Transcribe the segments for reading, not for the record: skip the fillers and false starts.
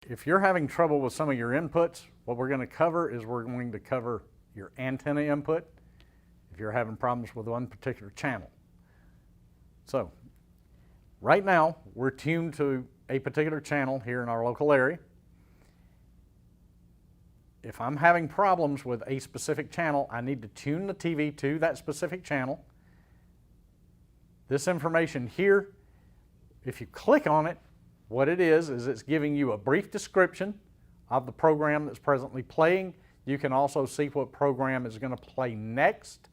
if you're having trouble with some of your inputs, what we're going to cover is we're going to cover your antenna input if you're having problems with one particular channel. So right now we're tuned to a particular channel here in our local area. If I'm having problems with a specific channel, I need to tune the TV to that specific channel. This information here, if you click on it, what it is it's giving you a brief description of the program that's presently playing. You can also see what program is going to play next.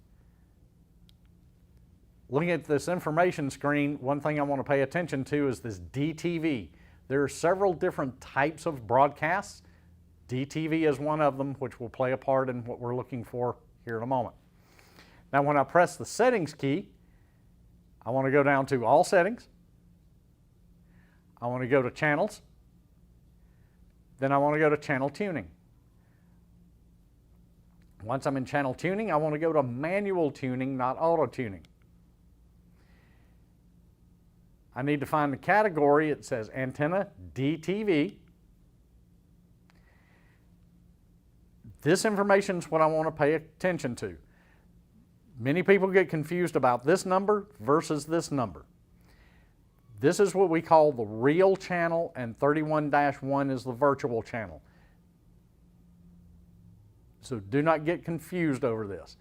Looking at this information screen, one thing I want to pay attention to is this DTV. There are several different types of broadcasts. DTV is one of them, which will play a part in what we're looking for here in a moment. Now, when I press the settings key, I want to go down to all settings. I want to go to channels. Then I want to go to channel tuning. Once I'm in channel tuning, I want to go to manual tuning, not auto tuning. I need to find the category. It says antenna DTV. This information is what I want to pay attention to. Many people get confused about this number versus this number. This is what we call the real channel, and 31-1 is the virtual channel. So do not get confused over this.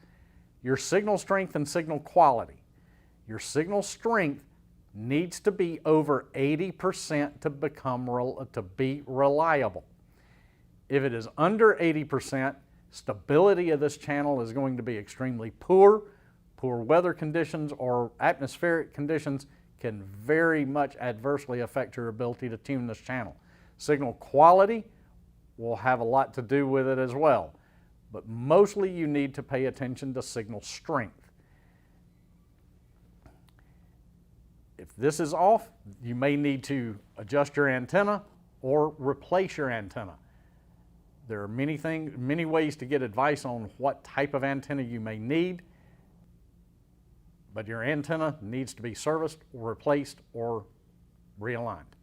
Your signal strength and signal quality. Your signal strength needs to be over 80% to be reliable. If it is under 80%, stability of this channel is going to be extremely poor. Poor weather conditions or atmospheric conditions can very much adversely affect your ability to tune this channel. Signal quality will have a lot to do with it as well, but mostly you need to pay attention to signal strength. If this is off, you may need to adjust your antenna or replace your antenna. There are many ways to get advice on what type of antenna you may need, but your antenna needs to be serviced or replaced or realigned.